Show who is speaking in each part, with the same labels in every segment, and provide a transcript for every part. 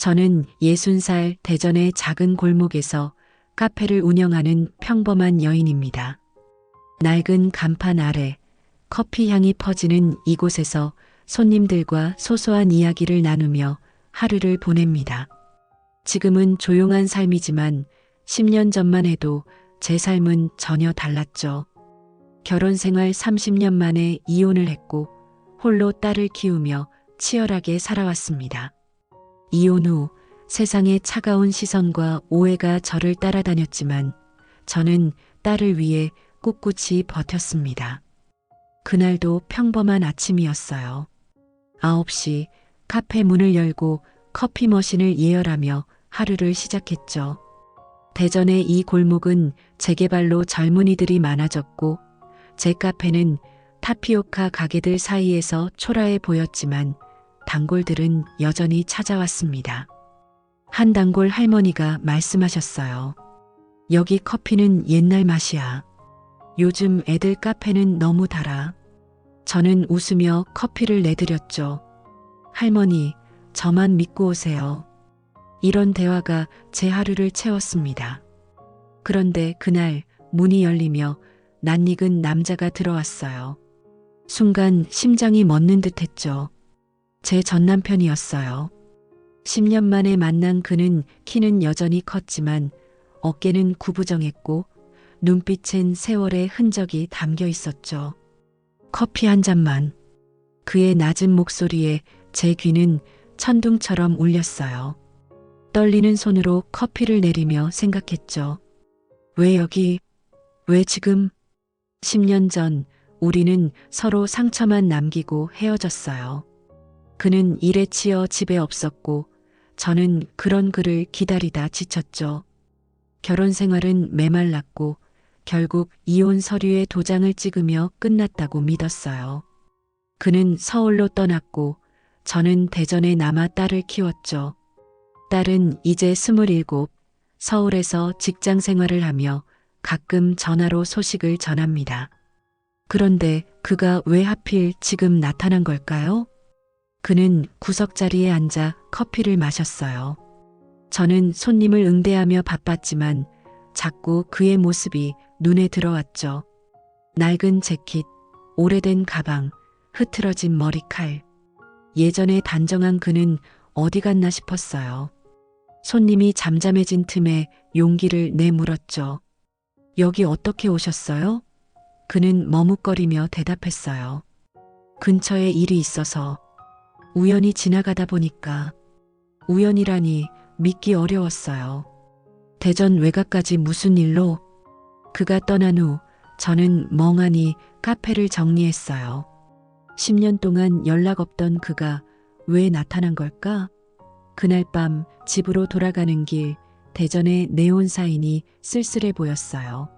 Speaker 1: 저는 60살 대전의 작은 골목에서 카페를 운영하는 평범한 여인입니다. 낡은 간판 아래 커피 향이 퍼지는 이곳에서 손님들과 소소한 이야기를 나누며 하루를 보냅니다. 지금은 조용한 삶이지만 10년 전만 해도 제 삶은 전혀 달랐죠. 결혼 생활 30년 만에 이혼을 했고 홀로 딸을 키우며 치열하게 살아왔습니다. 이혼 후 세상의 차가운 시선과 오해가 저를 따라다녔지만 저는 딸을 위해 꿋꿋이 버텼습니다. 그날도 평범한 아침이었어요. 9시 카페 문을 열고 커피 머신을 예열하며 하루를 시작했죠. 대전의 이 골목은 재개발로 젊은이들이 많아졌고 제 카페는 타피오카 가게들 사이에서 초라해 보였지만 단골들은 여전히 찾아왔습니다. 한 단골 할머니가 말씀하셨어요. 여기 커피는 옛날 맛이야. 요즘 애들 카페는 너무 달아. 저는 웃으며 커피를 내드렸죠. 할머니, 저만 믿고 오세요. 이런 대화가 제 하루를 채웠습니다. 그런데 그날 문이 열리며 낯익은 남자가 들어왔어요. 순간 심장이 멎는 듯 했죠. 제 전남편이었어요. 10년 만에 만난 그는 키는 여전히 컸지만 어깨는 구부정했고 눈빛엔 세월의 흔적이 담겨 있었죠. 커피 한 잔만. 그의 낮은 목소리에 제 귀는 천둥처럼 울렸어요. 떨리는 손으로 커피를 내리며 생각했죠. 왜 여기? 왜 지금? 10년 전 우리는 서로 상처만 남기고 헤어졌어요. 그는 일에 치여 집에 없었고 저는 그런 그를 기다리다 지쳤죠. 결혼 생활은 메말랐고 결국 이혼 서류에 도장을 찍으며 끝났다고 믿었어요. 그는 서울로 떠났고 저는 대전에 남아 딸을 키웠죠. 딸은 이제 27, 서울에서 직장 생활을 하며 가끔 전화로 소식을 전합니다. 그런데 그가 왜 하필 지금 나타난 걸까요? 그는 구석자리에 앉아 커피를 마셨어요. 저는 손님을 응대하며 바빴지만 자꾸 그의 모습이 눈에 들어왔죠. 낡은 재킷, 오래된 가방, 흐트러진 머리칼. 예전에 단정한 그는 어디 갔나 싶었어요. 손님이 잠잠해진 틈에 용기를 내물었죠. 여기 어떻게 오셨어요? 그는 머뭇거리며 대답했어요. 근처에 일이 있어서. 우연히 지나가다 보니까. 우연이라니 믿기 어려웠어요. 대전 외곽까지 무슨 일로? 그가 떠난 후 저는 멍하니 카페를 정리했어요. 10년 동안 연락 없던 그가 왜 나타난 걸까? 그날 밤 집으로 돌아가는 길 대전의 네온 사인이 쓸쓸해 보였어요.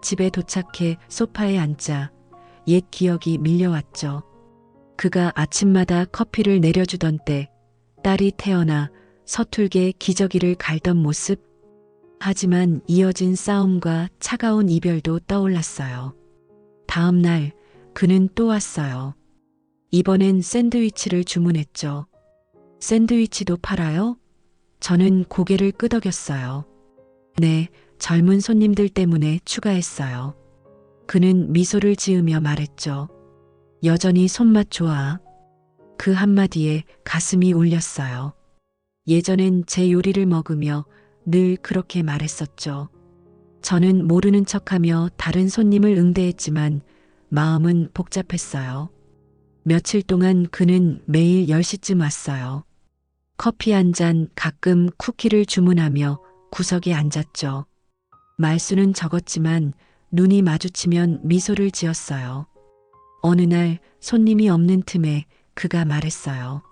Speaker 1: 집에 도착해 소파에 앉자 옛 기억이 밀려왔죠. 그가 아침마다 커피를 내려주던 때 딸이 태어나 서툴게 기저귀를 갈던 모습. 하지만 이어진 싸움과 차가운 이별도 떠올랐어요. 다음 날 그는 또 왔어요. 이번엔 샌드위치를 주문했죠. 샌드위치도 팔아요? 저는 고개를 끄덕였어요. 네, 젊은 손님들 때문에 추가했어요. 그는 미소를 지으며 말했죠. 여전히 손맛 좋아. 그 한마디에 가슴이 울렸어요. 예전엔 제 요리를 먹으며 늘 그렇게 말했었죠. 저는 모르는 척하며 다른 손님을 응대했지만 마음은 복잡했어요. 며칠 동안 그는 매일 10시쯤 왔어요. 커피 한 잔, 가끔 쿠키를 주문하며 구석에 앉았죠. 말수는 적었지만 눈이 마주치면 미소를 지었어요. 어느 날 손님이 없는 틈에 그가 말했어요.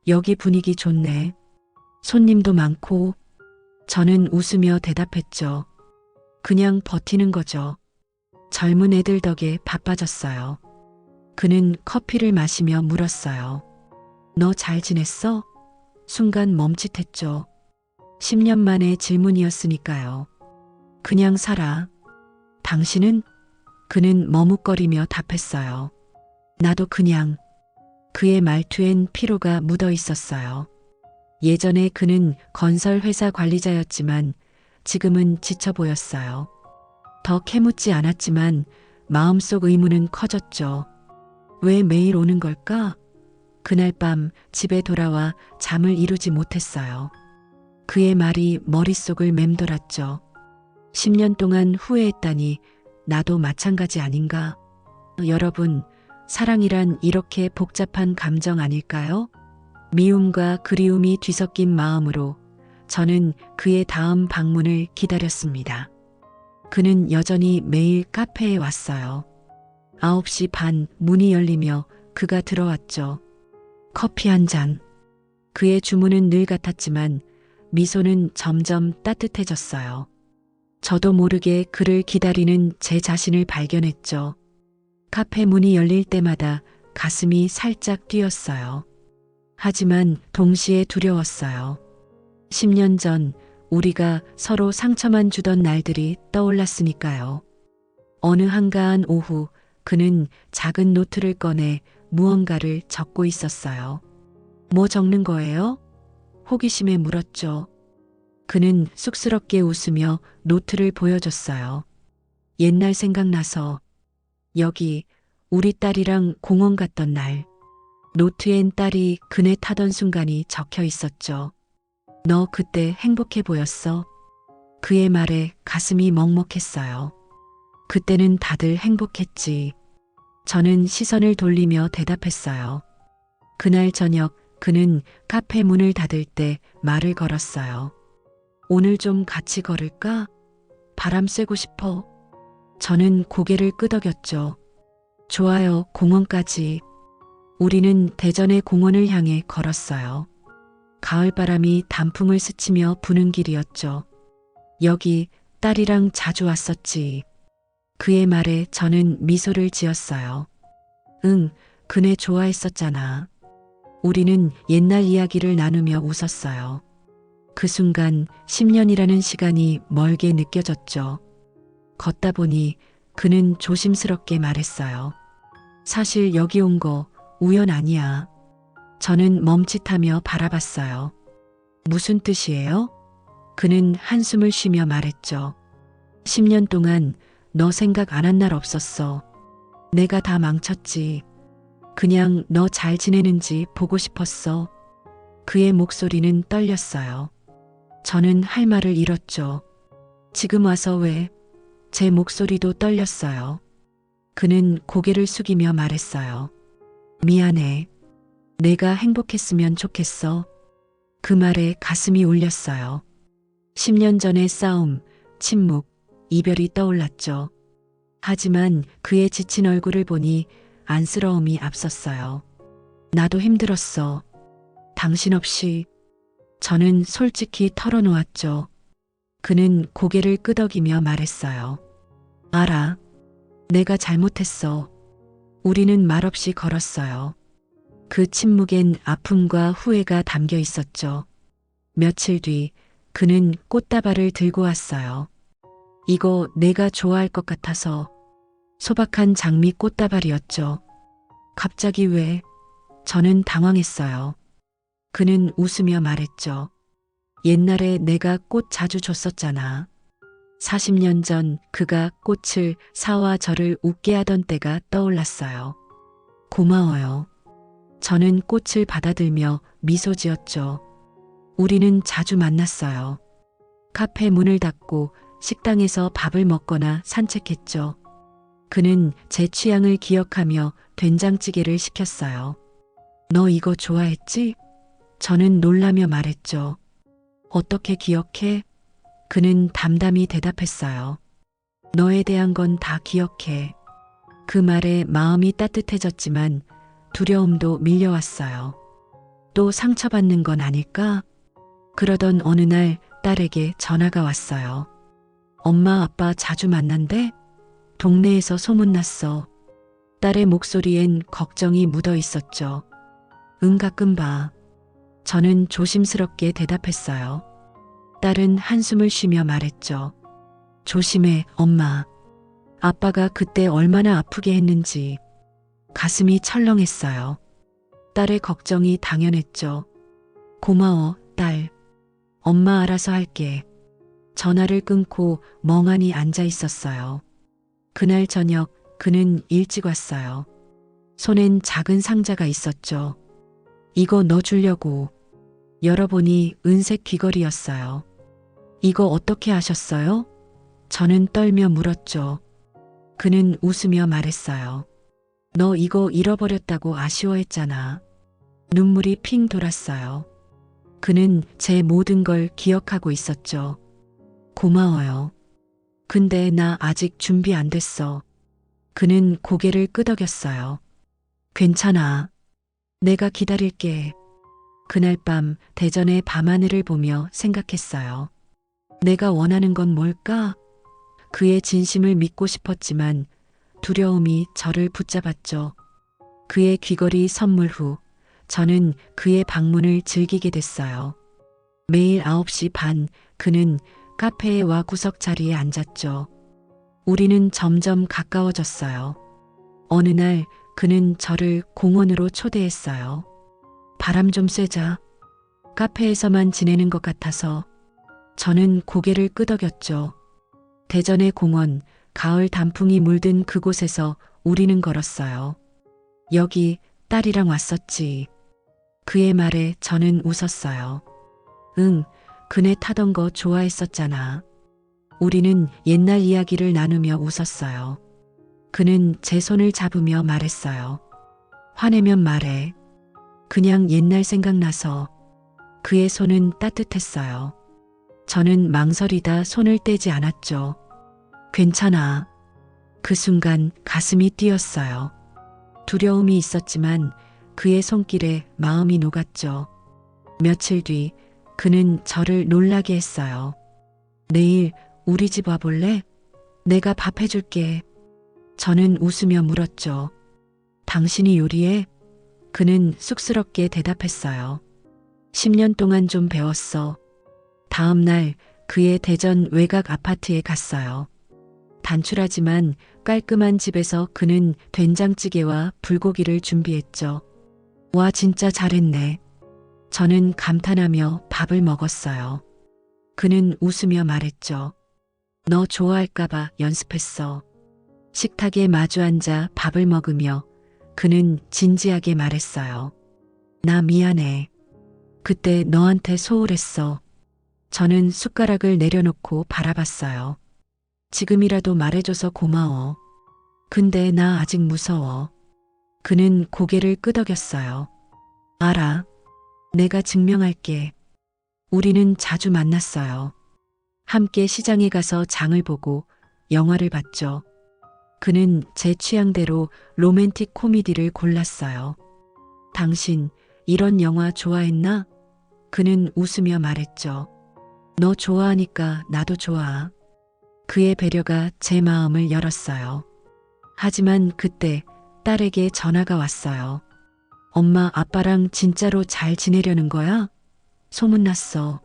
Speaker 1: 여기 분위기 좋네. 손님도 많고. 저는 웃으며 대답했죠. 그냥 버티는 거죠. 젊은 애들 덕에 바빠졌어요. 그는 커피를 마시며 물었어요. 너 잘 지냈어? 순간 멈칫했죠. 10년 만의 질문이었으니까요. 그냥 살아. 당신은? 그는 머뭇거리며 답했어요. 나도 그냥. 그의 말투엔 피로가 묻어 있었어요. 예전에 그는 건설 회사 관리자였지만 지금은 지쳐 보였어요. 더 캐묻지 않았지만 마음속 의문은 커졌죠. 왜 매일 오는 걸까? 그날 밤 집에 돌아와 잠을 이루지 못했어요. 그의 말이 머릿속을 맴돌았죠. 10년 동안 후회했다니 나도 마찬가지 아닌가? 여러분, 사랑이란 이렇게 복잡한 감정 아닐까요? 미움과 그리움이 뒤섞인 마음으로 저는 그의 다음 방문을 기다렸습니다. 그는 여전히 매일 카페에 왔어요. 9시 반 문이 열리며 그가 들어왔죠. 커피 한 잔. 그의 주문은 늘 같았지만 미소는 점점 따뜻해졌어요. 저도 모르게 그를 기다리는 제 자신을 발견했죠. 카페 문이 열릴 때마다 가슴이 살짝 뛰었어요. 하지만 동시에 두려웠어요. 10년 전 우리가 서로 상처만 주던 날들이 떠올랐으니까요. 어느 한가한 오후 그는 작은 노트를 꺼내 무언가를 적고 있었어요. 뭐 적는 거예요? 호기심에 물었죠. 그는 쑥스럽게 웃으며 노트를 보여줬어요. 옛날 생각나서 여기 우리 딸이랑 공원 갔던 날. 노트엔 딸이 그네 타던 순간이 적혀 있었죠. 너 그때 행복해 보였어? 그의 말에 가슴이 먹먹했어요. 그때는 다들 행복했지. 저는 시선을 돌리며 대답했어요. 그날 저녁 그는 카페 문을 닫을 때 말을 걸었어요. 오늘 좀 같이 걸을까? 바람 쐬고 싶어. 저는 고개를 끄덕였죠. 좋아요, 공원까지. 우리는 대전의 공원을 향해 걸었어요. 가을바람이 단풍을 스치며 부는 길이었죠. 여기 딸이랑 자주 왔었지. 그의 말에 저는 미소를 지었어요. 응, 그네 좋아했었잖아. 우리는 옛날 이야기를 나누며 웃었어요. 그 순간 10년이라는 시간이 멀게 느껴졌죠. 걷다 보니 그는 조심스럽게 말했어요. 사실 여기 온 거 우연 아니야. 저는 멈칫하며 바라봤어요. 무슨 뜻이에요? 그는 한숨을 쉬며 말했죠. 10년 동안 너 생각 안 한 날 없었어. 내가 다 망쳤지. 그냥 너 잘 지내는지 보고 싶었어. 그의 목소리는 떨렸어요. 저는 할 말을 잃었죠. 지금 와서 왜? 제 목소리도 떨렸어요. 그는 고개를 숙이며 말했어요. 미안해. 내가 행복했으면 좋겠어. 그 말에 가슴이 울렸어요. 10년 전의 싸움, 침묵, 이별이 떠올랐죠. 하지만 그의 지친 얼굴을 보니 안쓰러움이 앞섰어요. 나도 힘들었어. 당신 없이. 저는 솔직히 털어놓았죠. 그는 고개를 끄덕이며 말했어요. 알아. 내가 잘못했어. 우리는 말없이 걸었어요. 그 침묵엔 아픔과 후회가 담겨 있었죠. 며칠 뒤 그는 꽃다발을 들고 왔어요. 이거 내가 좋아할 것 같아서. 소박한 장미 꽃다발이었죠. 갑자기 왜? 저는 당황했어요. 그는 웃으며 말했죠. 옛날에 내가 꽃 자주 줬었잖아. 40년 전 그가 꽃을 사와 저를 웃게 하던 때가 떠올랐어요. 고마워요. 저는 꽃을 받아들며 미소 지었죠. 우리는 자주 만났어요. 카페 문을 닫고 식당에서 밥을 먹거나 산책했죠. 그는 제 취향을 기억하며 된장찌개를 시켰어요. 너 이거 좋아했지? 저는 놀라며 말했죠. 어떻게 기억해? 그는 담담히 대답했어요. 너에 대한 건 다 기억해. 그 말에 마음이 따뜻해졌지만 두려움도 밀려왔어요. 또 상처받는 건 아닐까? 그러던 어느 날 딸에게 전화가 왔어요. 엄마 아빠 자주 만난대? 동네에서 소문났어. 딸의 목소리엔 걱정이 묻어 있었죠. 응, 가끔 봐. 저는 조심스럽게 대답했어요. 딸은 한숨을 쉬며 말했죠. 조심해, 엄마. 아빠가 그때 얼마나 아프게 했는지. 가슴이 철렁했어요. 딸의 걱정이 당연했죠. 고마워, 딸. 엄마 알아서 할게. 전화를 끊고 멍하니 앉아 있었어요. 그날 저녁 그는 일찍 왔어요. 손엔 작은 상자가 있었죠. 이거 너 주려고. 열어보니 은색 귀걸이였어요. 이거 어떻게 하셨어요? 저는 떨며 물었죠. 그는 웃으며 말했어요. 너 이거 잃어버렸다고 아쉬워했잖아. 눈물이 핑 돌았어요. 그는 제 모든 걸 기억하고 있었죠. 고마워요. 근데 나 아직 준비 안 됐어. 그는 고개를 끄덕였어요. 괜찮아. 내가 기다릴게. 그날 밤 대전의 밤하늘을 보며 생각했어요. 내가 원하는 건 뭘까? 그의 진심을 믿고 싶었지만 두려움이 저를 붙잡았죠. 그의 귀걸이 선물 후 저는 그의 방문을 즐기게 됐어요. 매일 9시 반 그는 카페에 와 구석 자리에 앉았죠. 우리는 점점 가까워졌어요. 어느 날 그는 저를 공원으로 초대했어요. 바람 좀 쐬자. 카페에서만 지내는 것 같아서. 저는 고개를 끄덕였죠. 대전의 공원, 가을 단풍이 물든 그곳에서 우리는 걸었어요. 여기 딸이랑 왔었지. 그의 말에 저는 웃었어요. 응, 그네 타던 거 좋아했었잖아. 우리는 옛날 이야기를 나누며 웃었어요. 그는 제 손을 잡으며 말했어요. 화내면 말해. 그냥 옛날 생각나서. 그의 손은 따뜻했어요. 저는 망설이다 손을 떼지 않았죠. 괜찮아. 그 순간 가슴이 뛰었어요. 두려움이 있었지만 그의 손길에 마음이 녹았죠. 며칠 뒤 그는 저를 놀라게 했어요. 내일 우리 집 와볼래? 내가 밥 해줄게. 저는 웃으며 물었죠. 당신이 요리해? 그는 쑥스럽게 대답했어요. 10년 동안 좀 배웠어. 다음 날 그의 대전 외곽 아파트에 갔어요. 단출하지만 깔끔한 집에서 그는 된장찌개와 불고기를 준비했죠. 와, 진짜 잘했네. 저는 감탄하며 밥을 먹었어요. 그는 웃으며 말했죠. 너 좋아할까봐 연습했어. 식탁에 마주 앉아 밥을 먹으며 그는 진지하게 말했어요. 나 미안해. 그때 너한테 소홀했어. 저는 숟가락을 내려놓고 바라봤어요. 지금이라도 말해줘서 고마워. 근데 나 아직 무서워. 그는 고개를 끄덕였어요. 알아. 내가 증명할게. 우리는 자주 만났어요. 함께 시장에 가서 장을 보고 영화를 봤죠. 그는 제 취향대로 로맨틱 코미디를 골랐어요. 당신 이런 영화 좋아했나? 그는 웃으며 말했죠. 너 좋아하니까 나도 좋아. 그의 배려가 제 마음을 열었어요. 하지만 그때 딸에게 전화가 왔어요. 엄마, 아빠랑 진짜로 잘 지내려는 거야? 소문났어.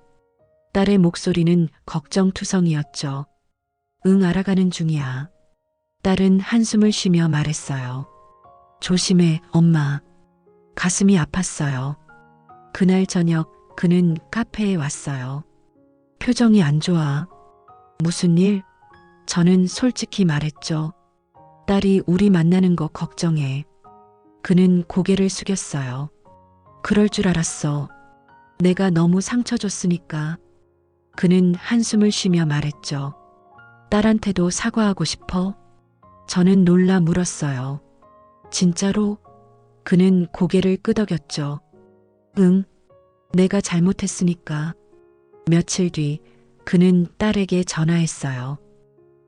Speaker 1: 딸의 목소리는 걱정투성이었죠. 응, 알아가는 중이야. 딸은 한숨을 쉬며 말했어요. 조심해, 엄마. 가슴이 아팠어요. 그날 저녁 그는 카페에 왔어요. 표정이 안 좋아. 무슨 일? 저는 솔직히 말했죠. 딸이 우리 만나는 거 걱정해. 그는 고개를 숙였어요. 그럴 줄 알았어. 내가 너무 상처 줬으니까. 그는 한숨을 쉬며 말했죠. 딸한테도 사과하고 싶어? 저는 놀라 물었어요. 진짜로? 그는 고개를 끄덕였죠. 응, 내가 잘못했으니까. 며칠 뒤 그는 딸에게 전화했어요.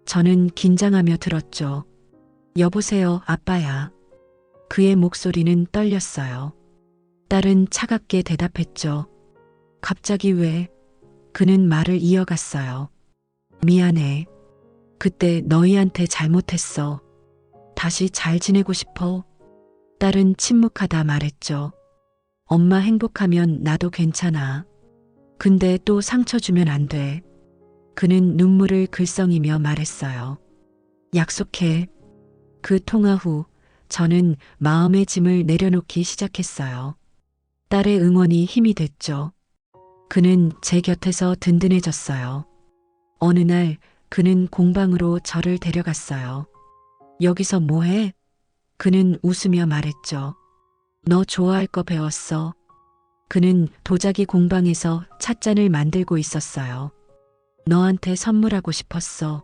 Speaker 1: 저는 긴장하며 들었죠. 여보세요, 아빠야. 그의 목소리는 떨렸어요. 딸은 차갑게 대답했죠. 갑자기 왜? 그는 말을 이어갔어요. 미안해. 그때 너희한테 잘못했어. 다시 잘 지내고 싶어. 딸은 침묵하다 말했죠. 엄마 행복하면 나도 괜찮아. 근데 또 상처 주면 안 돼. 그는 눈물을 글썽이며 말했어요. 약속해. 그 통화 후 저는 마음의 짐을 내려놓기 시작했어요. 딸의 응원이 힘이 됐죠. 그는 제 곁에서 든든해졌어요. 어느 날 그는 공방으로 저를 데려갔어요. 여기서 뭐해? 그는 웃으며 말했죠. 너 좋아할 거 배웠어. 그는 도자기 공방에서 찻잔을 만들고 있었어요. 너한테 선물하고 싶었어.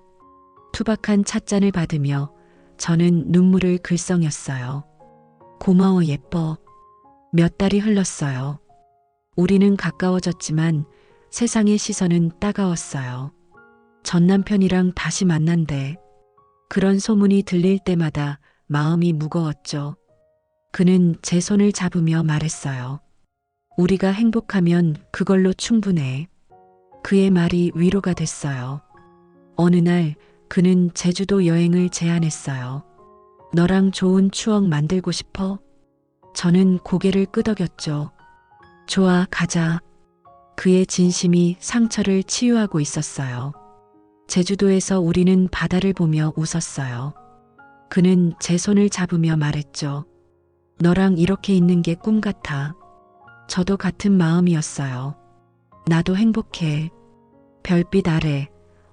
Speaker 1: 투박한 찻잔을 받으며 저는 눈물을 글썽였어요. 고마워 예뻐. 몇 달이 흘렀어요. 우리는 가까워졌지만 세상의 시선은 따가웠어요. 전 남편이랑 다시 만난대. 그런 소문이 들릴 때마다 마음이 무거웠죠. 그는 제 손을 잡으며 말했어요. 우리가 행복하면 그걸로 충분해. 그의 말이 위로가 됐어요. 어느 날 그는 제주도 여행을 제안했어요. 너랑 좋은 추억 만들고 싶어? 저는 고개를 끄덕였죠. 좋아, 가자. 그의 진심이 상처를 치유하고 있었어요. 제주도에서 우리는 바다를 보며 웃었어요. 그는 제 손을 잡으며 말했죠. 너랑 이렇게 있는 게 꿈 같아. 저도 같은 마음이었어요. 나도 행복해. 별빛 아래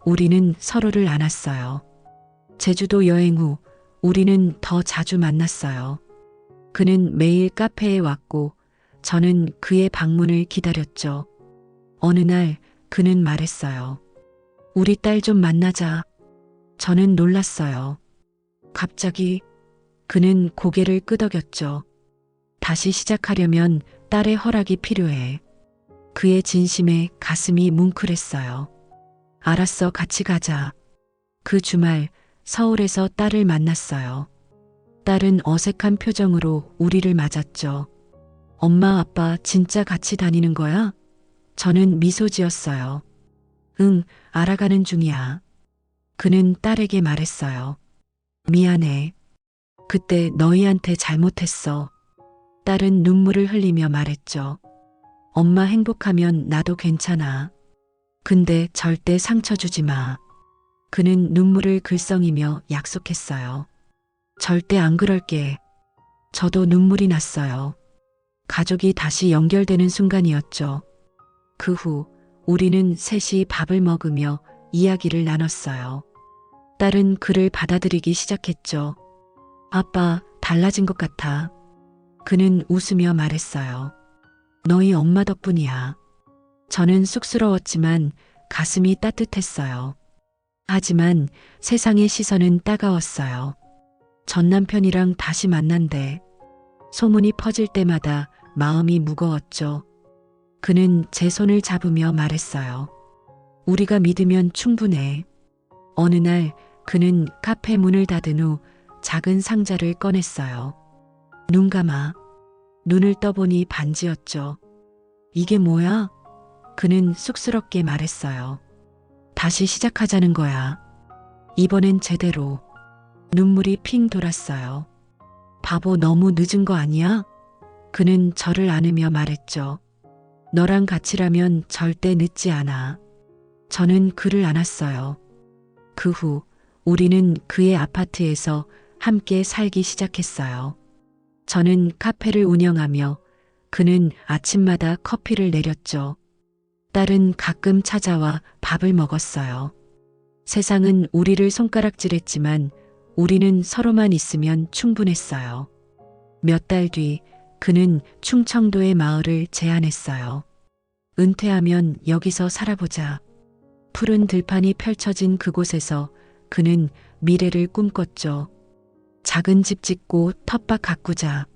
Speaker 1: 우리는 서로를 안았어요. 제주도 여행 후 우리는 더 자주 만났어요. 그는 매일 카페에 왔고 저는 그의 방문을 기다렸죠. 어느 날 그는 말했어요. 우리 딸 좀 만나자. 저는 놀랐어요. 갑자기 그는 고개를 끄덕였죠. 다시 시작하려면 딸의 허락이 필요해. 그의 진심에 가슴이 뭉클했어요. 알았어, 같이 가자. 그 주말 서울에서 딸을 만났어요. 딸은 어색한 표정으로 우리를 맞았죠. 엄마, 아빠 진짜 같이 다니는 거야? 저는 미소 지었어요. 응, 알아가는 중이야. 그는 딸에게 말했어요. 미안해. 그때 너희한테 잘못했어. 딸은 눈물을 흘리며 말했죠. 엄마 행복하면 나도 괜찮아. 근데 절대 상처 주지 마. 그는 눈물을 글썽이며 약속했어요. 절대 안 그럴게. 저도 눈물이 났어요. 가족이 다시 연결되는 순간이었죠. 그 후 우리는 셋이 밥을 먹으며 이야기를 나눴어요. 딸은 그를 받아들이기 시작했죠. 아빠, 달라진 것 같아. 그는 웃으며 말했어요. 너희 엄마 덕분이야. 저는 쑥스러웠지만 가슴이 따뜻했어요. 하지만 세상의 시선은 따가웠어요. 전 남편이랑 다시 만난대. 소문이 퍼질 때마다 마음이 무거웠죠. 그는 제 손을 잡으며 말했어요. 우리가 믿으면 충분해. 어느 날 그는 카페 문을 닫은 후 작은 상자를 꺼냈어요. 눈 감아. 눈을 떠보니 반지였죠. 이게 뭐야? 그는 쑥스럽게 말했어요. 다시 시작하자는 거야. 이번엔 제대로. 눈물이 핑 돌았어요. 바보, 너무 늦은 거 아니야? 그는 저를 안으며 말했죠. 너랑 같이라면 절대 늦지 않아. 저는 그를 안았어요. 그 후 우리는 그의 아파트에서 함께 살기 시작했어요. 저는 카페를 운영하며 그는 아침마다 커피를 내렸죠. 딸은 가끔 찾아와 밥을 먹었어요. 세상은 우리를 손가락질했지만 우리는 서로만 있으면 충분했어요. 몇 달 뒤 그는 충청도의 마을을 제안했어요. 은퇴하면 여기서 살아보자. 푸른 들판이 펼쳐진 그곳에서 그는 미래를 꿈꿨죠. 작은 집 짓고 텃밭 가꾸자.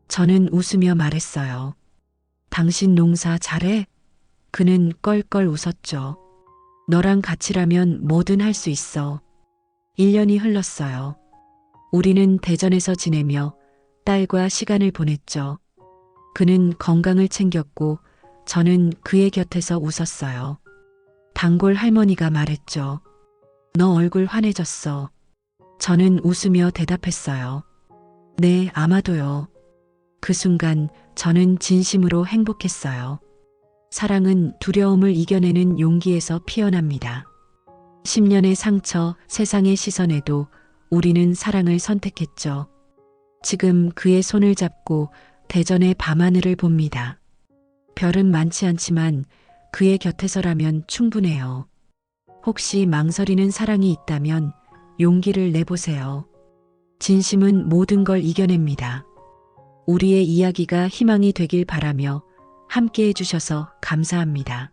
Speaker 1: 저는 웃으며 말했어요. 당신 농사 잘해? 그는 껄껄 웃었죠. 너랑 같이라면 뭐든 할 수 있어. 1년이 흘렀어요. 우리는 대전에서 지내며 딸과 시간을 보냈죠. 그는 건강을 챙겼고 저는 그의 곁에서 웃었어요. 단골 할머니가 말했죠. 너 얼굴 환해졌어. 저는 웃으며 대답했어요. 네, 아마도요. 그 순간 저는 진심으로 행복했어요. 사랑은 두려움을 이겨내는 용기에서 피어납니다. 10년의 상처, 세상의 시선에도 우리는 사랑을 선택했죠. 지금 그의 손을 잡고 대전의 밤하늘을 봅니다. 별은 많지 않지만 그의 곁에서라면 충분해요. 혹시 망설이는 사랑이 있다면 용기를 내보세요. 진심은 모든 걸 이겨냅니다. 우리의 이야기가 희망이 되길 바라며 함께 해주셔서 감사합니다.